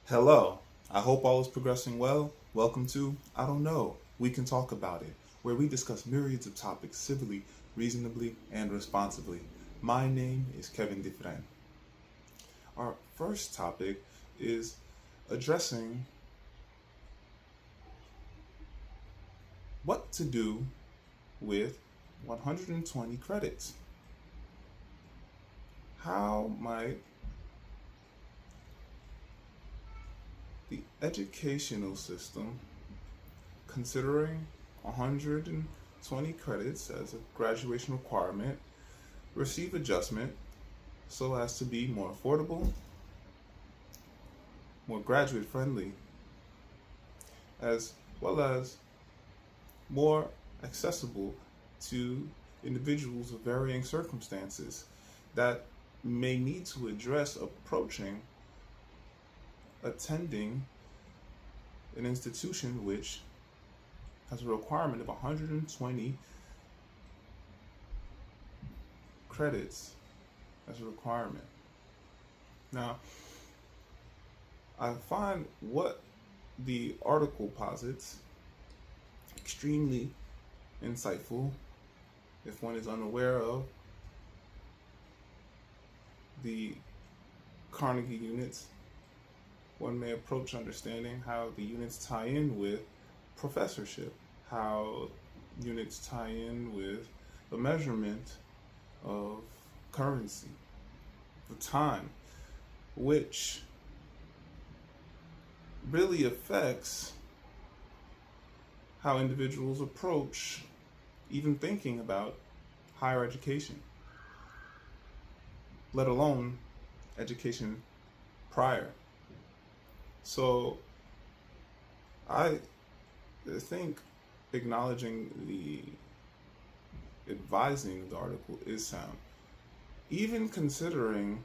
Hello, I hope all is progressing well. Welcome to I Don't Know, We Can Talk About It, where we discuss myriads of topics civilly, reasonably, and responsibly. My name is Kevin Dufresne. Our first topic is addressing what to do with 120 credits. How might the educational system, considering 120 credits as a graduation requirement, receive adjustment so as to be more affordable, more graduate friendly, as well as more accessible to individuals of varying circumstances that may need to address approaching attending an institution which has a requirement of 120 credits as a requirement. Now, I find what the article posits extremely insightful if one is unaware of the Carnegie units. One may approach understanding how the units tie in with professorship, how units tie in with the measurement of currency, the time, which really affects how individuals approach even thinking about higher education, let alone education prior. So I think acknowledging the advising of the article is sound. Even considering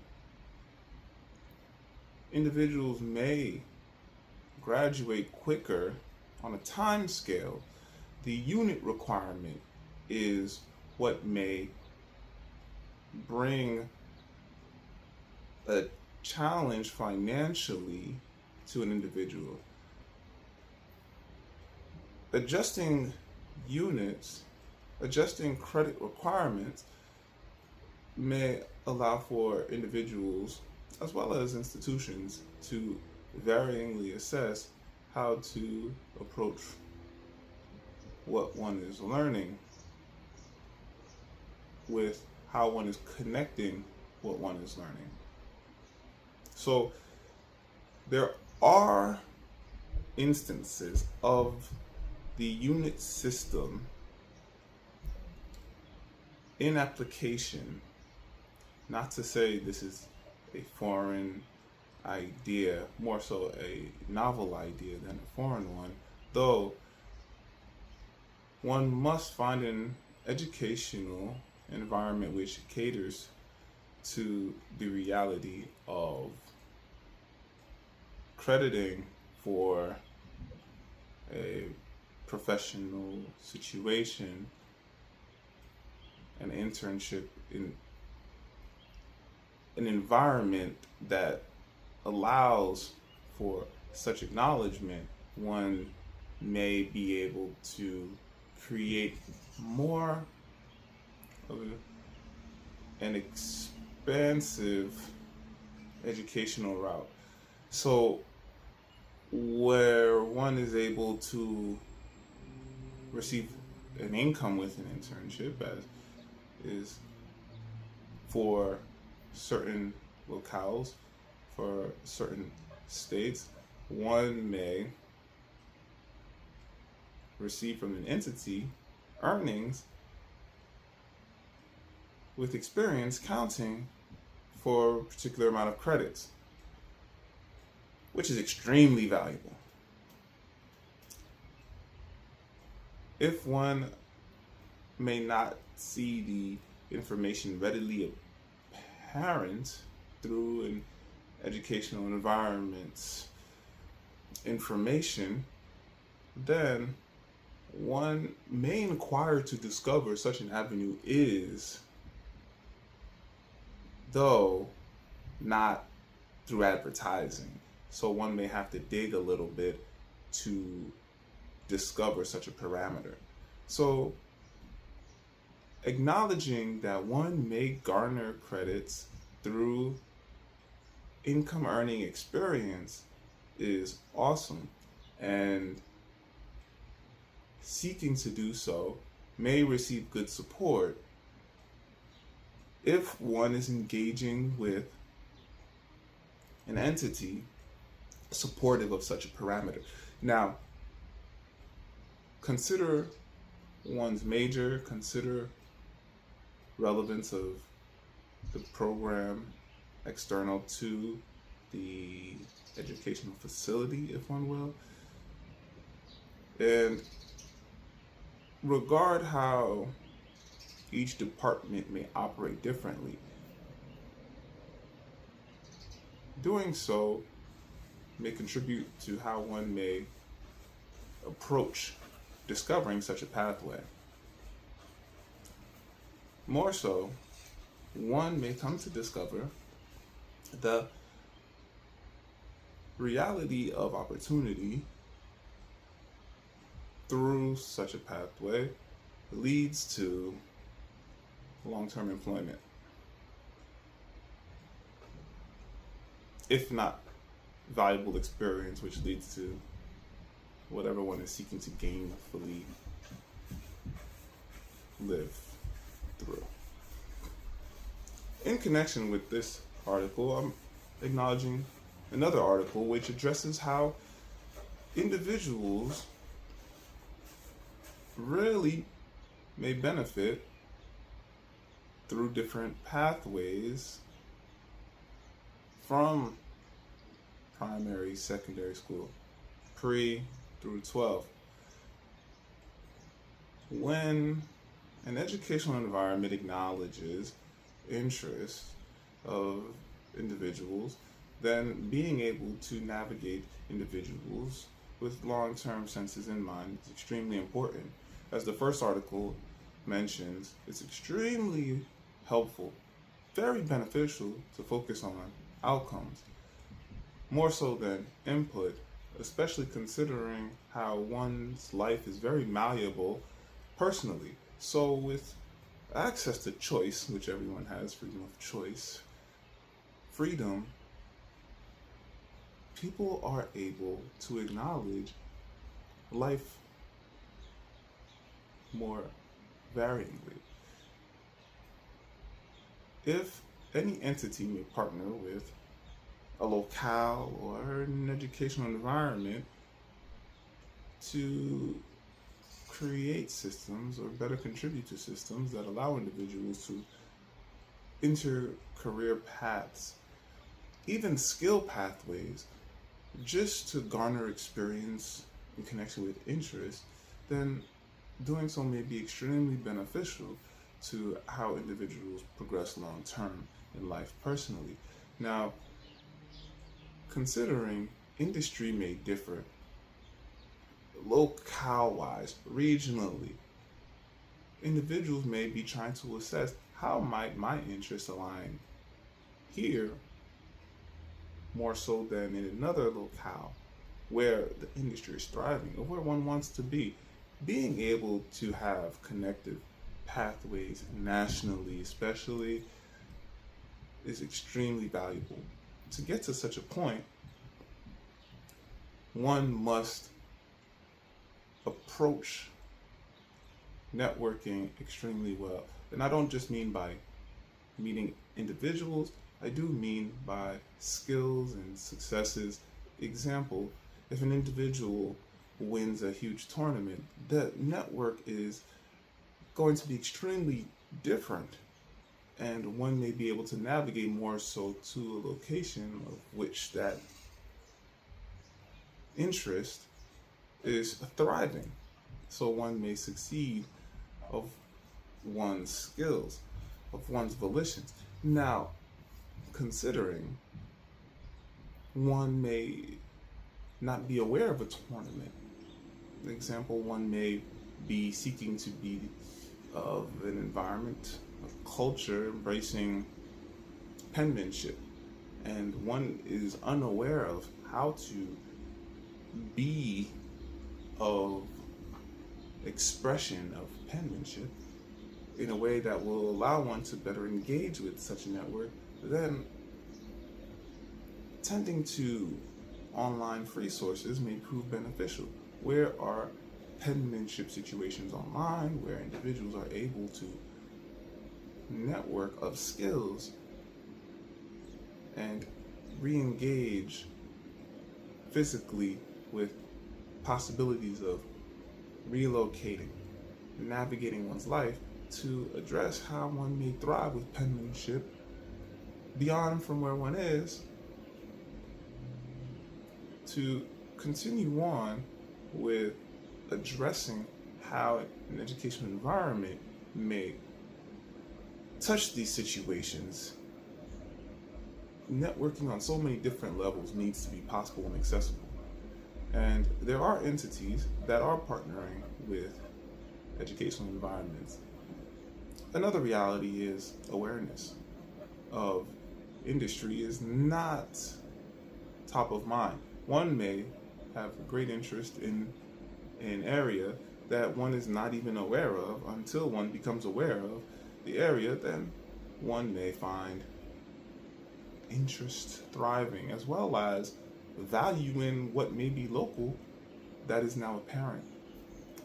individuals may graduate quicker on a time scale, the unit requirement is what may bring a challenge financially to an individual. Adjusting units, adjusting credit requirements may allow for individuals as well as institutions to varyingly assess how to approach what one is learning with how one is connecting what one is learning. So there are instances of the unit system in application, not to say this is a foreign idea, more so a novel idea than a foreign one, though one must find an educational environment which caters to the reality of crediting for a professional situation, an internship in an environment that allows for such acknowledgement. One may be able to create more of an expansive educational route. So where one is able to receive an income with an internship, as is for certain locales, for certain states, one may receive from an entity earnings with experience counting for a particular amount of credits, which is extremely valuable. If one may not see the information readily apparent through an educational environment's information, then one may inquire to discover such an avenue is, though not through advertising. so one may have to dig a little bit to discover such a parameter. So acknowledging that one may garner credits through income earning experience is awesome, and seeking to do so may receive good support if one is engaging with an entity supportive of such a parameter. Now, consider one's major, consider relevance of the program external to the educational facility, if one will, and regard how each department may operate differently. Doing so may contribute to how one may approach discovering such a pathway. More so, one may come to discover the reality of opportunity through such a pathway leads to long-term employment, if not valuable experience, which leads to whatever one is seeking to gainfully live through. In connection with this article, I'm acknowledging another article which addresses how individuals really may benefit through different pathways from primary, secondary school, pre through 12. When an educational environment acknowledges interests of individuals, then being able to navigate individuals with long-term senses in mind is extremely important. As the first article mentions, it's extremely helpful, very beneficial to focus on outcomes, more so than input, especially considering how one's life is very malleable personally. So with access to choice, which everyone has, freedom of choice, freedom, people are able to acknowledge life more varyingly. If any entity may partner with a locale or an educational environment to create systems or better contribute to systems that allow individuals to enter career paths, even skill pathways, just to garner experience in connection with interest, then doing so may be extremely beneficial to how individuals progress long term in life personally. Now, considering industry may differ locale-wise, regionally, individuals may be trying to assess how might my interests align here more so than in another locale where the industry is thriving or where one wants to be. Being able to have connective pathways nationally especially is extremely valuable. To get to such a point, one must approach networking extremely well. And I don't just mean by meeting individuals, I do mean by skills and successes. Example, if an individual wins a huge tournament, the network is going to be extremely different, and one may be able to navigate more so to a location of which that interest is thriving, so one may succeed of one's skills, of one's volitions. Now, considering one may not be aware of a tournament, for example, one may be seeking to be of an environment, a culture embracing penmanship and one is unaware of how to be of expression of penmanship in a way that will allow one to better engage with such a network, then tending to online free sources may prove beneficial. Where are penmanship situations online where individuals are able to network of skills and re-engage physically with possibilities of relocating, navigating one's life to address how one may thrive with penmanship beyond from where one is, to continue on with addressing how an educational environment may touch these situations. Networking on so many different levels needs to be possible and accessible. And there are entities that are partnering with educational environments. Another reality is awareness of industry is not top of mind. One may have great interest in an area that one is not even aware of. Until one becomes aware of the area, then one may find interest thriving, as well as value in what may be local that is now apparent.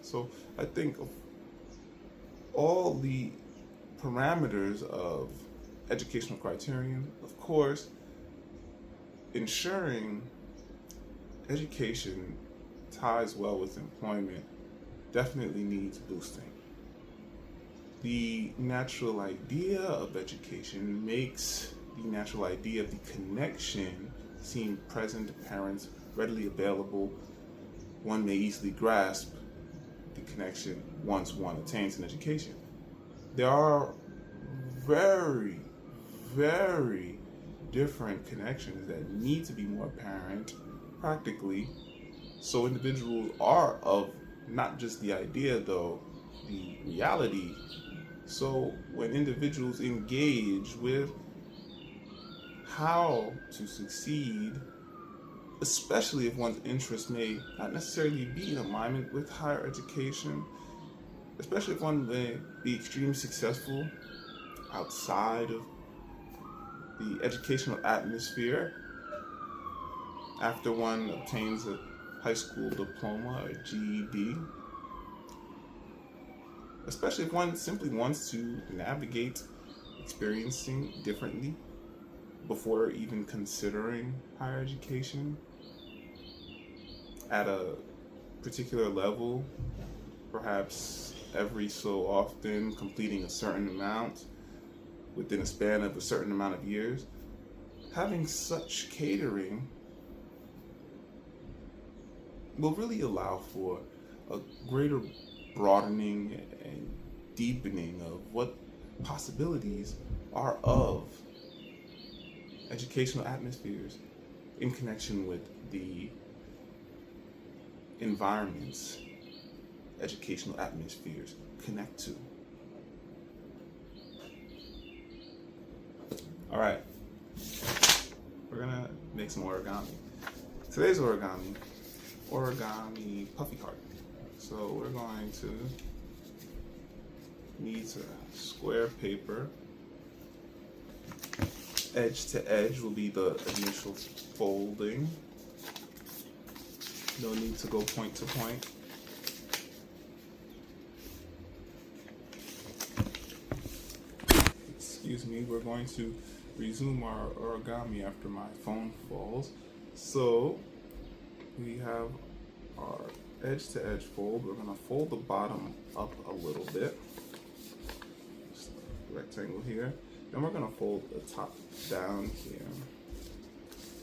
So I think of all the parameters of educational criterion, of course, ensuring education ties well with employment definitely needs boosting. The natural idea of education makes the natural idea of the connection seem present, apparent, readily available. One may easily grasp the connection once one attains an education. There are very, very different connections that need to be more apparent practically, so individuals are of not just the idea, though, the reality. So when individuals engage with how to succeed, especially if one's interest may not necessarily be in alignment with higher education, especially if one may be extremely successful outside of the educational atmosphere after one obtains a high school diploma or GED, especially if one simply wants to navigate experiencing differently before even considering higher education at a particular level, perhaps every so often completing a certain amount within a span of a certain amount of years. Having such catering will really allow for a greater broadening and deepening of what possibilities are of educational atmospheres in connection with the environments educational atmospheres connect to. All right, we're gonna make some origami. Today's origami Puffy heart. So we're going to need some square paper. Edge to edge will be the initial folding. No need to go point to point. Excuse me, we're going to resume our origami after my phone falls. So we have our edge to edge fold. We're going to fold the bottom up a little bit. Just a rectangle here. Then we're going to fold the top down here.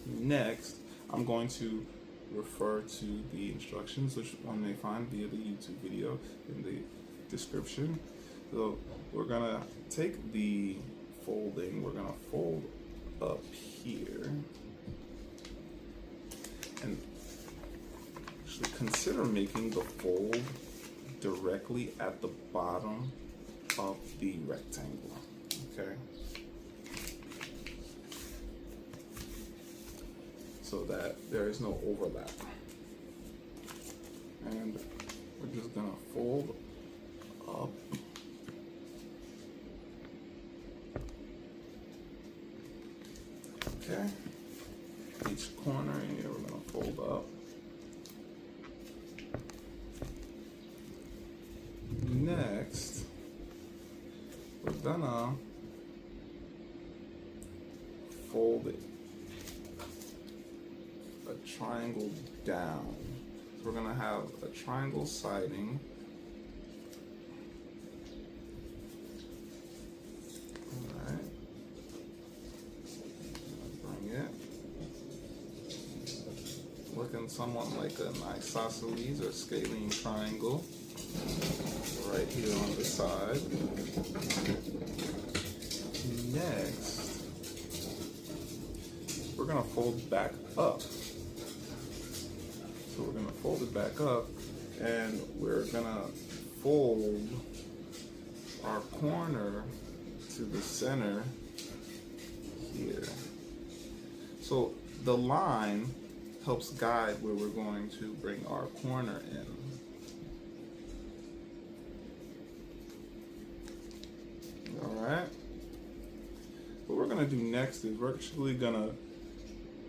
Next, I'm going to refer to the instructions, which one may find via the YouTube video in the description. So we're going to take the folding, we're going to fold up here and actually consider making the fold directly at the bottom of the rectangle. Okay. so that there is no overlap. And we're just gonna fold up. Okay. Each corner here we're gonna fold up. Next, we're gonna fold it a triangle down. So we're gonna have a triangle siding. Alright. Bring it. Looking somewhat like an isosceles or scalene triangle. Right here on the side. Next, we're gonna fold back up. So we're gonna fold it back up, and we're gonna fold our corner to the center here. So the line helps guide where we're going to bring our corner in. Alright. What we're gonna do next is we're actually gonna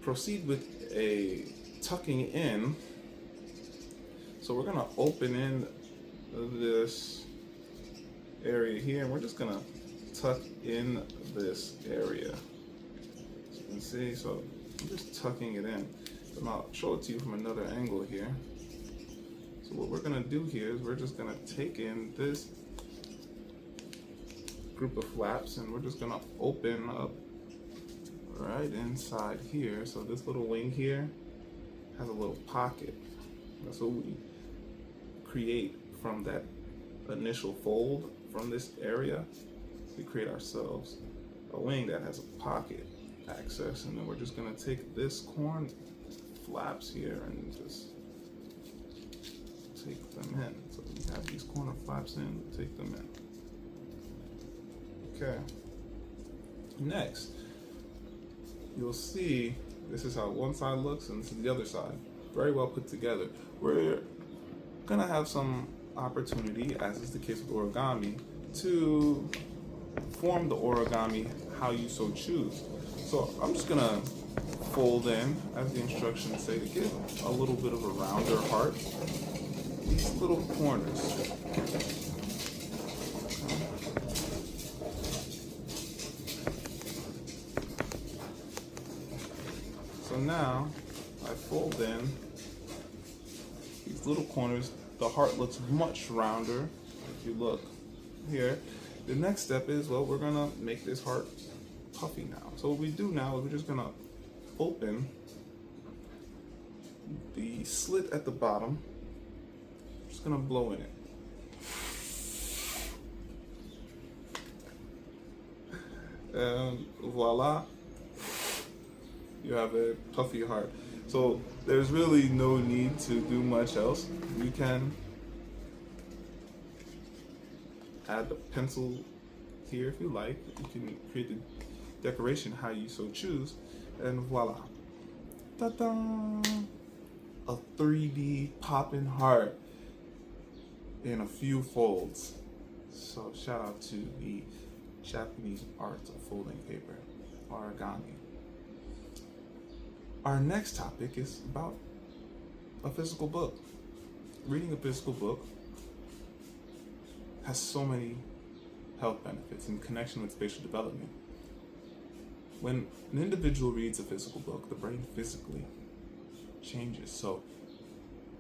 proceed with a tucking in. So we're gonna open in this area here, and we're just gonna tuck in this area. As you can see, so I'm just tucking it in. And I'll show it to you from another angle here. So what we're gonna do here is we're just gonna take in this group of flaps, and we're just gonna open up right inside here. So this little wing here has a little pocket. That's what we create from that initial fold from this area. We create ourselves a wing that has a pocket access, and then we're just gonna take this corn flaps here and just take them in. So we have these corner flaps in, take them in. Okay. Next, you'll see this is how one side looks and this is the other side. Very well put together. We're gonna have some opportunity, as is the case with origami, to form the origami how you so choose. So I'm just gonna fold in, as the instructions say, to give a little bit of a rounder heart, these little corners. So now I fold in these little corners. The heart looks much rounder if you look here. The next step is, well, we're gonna make this heart puffy now. So what we do now is we're just gonna open the slit at the bottom. Just gonna blow in it. And voila, you have a puffy heart. So there's really no need to do much else. You can add the pencil here if you like. You can create the decoration how you so choose, and voila. Ta-da! A 3D popping heart in a few folds. So shout out to the Japanese art of folding paper, origami. Our next topic is about a physical book. Reading a physical book has so many health benefits in connection with spatial development. When an individual reads a physical book, the brain physically changes. So,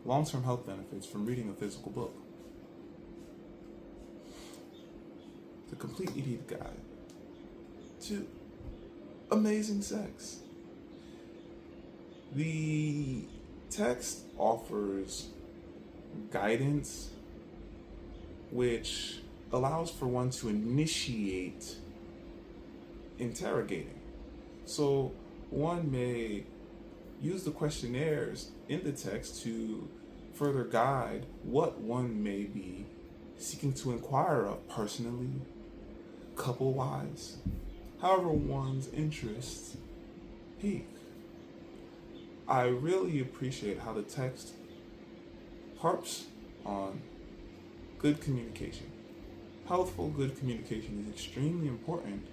long-term health benefits from reading a physical book. The Complete Idiot Guide to Amazing Sex. The text offers guidance which allows for one to initiate interrogating. So one may use the questionnaires in the text to further guide what one may be seeking to inquire of personally, couple-wise, however one's interests peak. I really appreciate how the text harps on good communication. Healthful, good communication is extremely important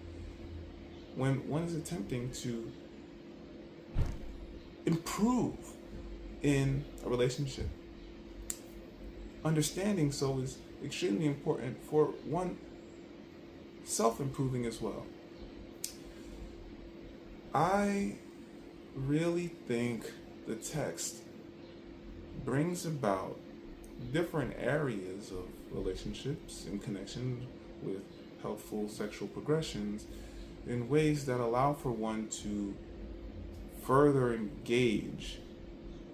when one is attempting to improve in a relationship. Understanding so is extremely important for one self-improving as well. I really think the text brings about different areas of relationships in connection with healthful sexual progressions in ways that allow for one to further engage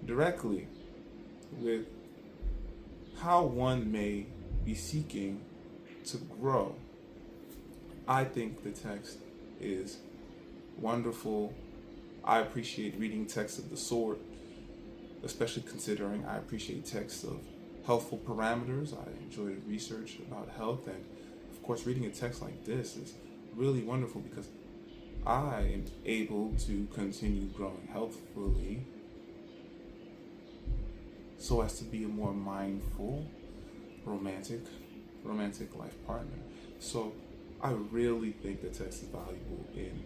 directly with how one may be seeking to grow. I think the text is wonderful. I appreciate reading texts of the sort, especially considering I appreciate texts of healthful parameters. I enjoy research about health, and of course reading a text like this is really wonderful because I am able to continue growing healthfully so as to be a more mindful, romantic life partner. So I really think the text is valuable in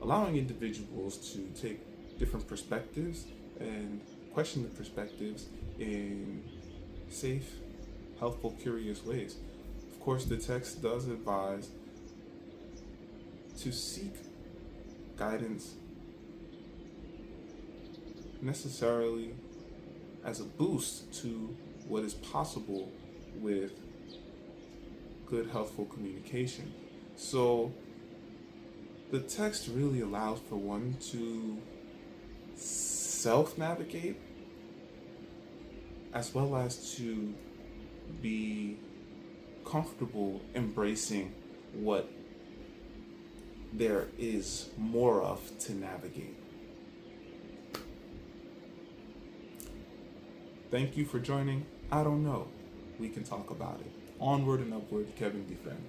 allowing individuals to take different perspectives and question the perspectives in safe, healthful, curious ways. Of course, the text does advise to seek guidance necessarily as a boost to what is possible with good, healthful communication. So the text really allows for one to self-navigate as well as to be comfortable embracing what there is more of to navigate. Thank you for joining. I don't know. We can talk about it. Onward and Upward, Kevin Dufresne.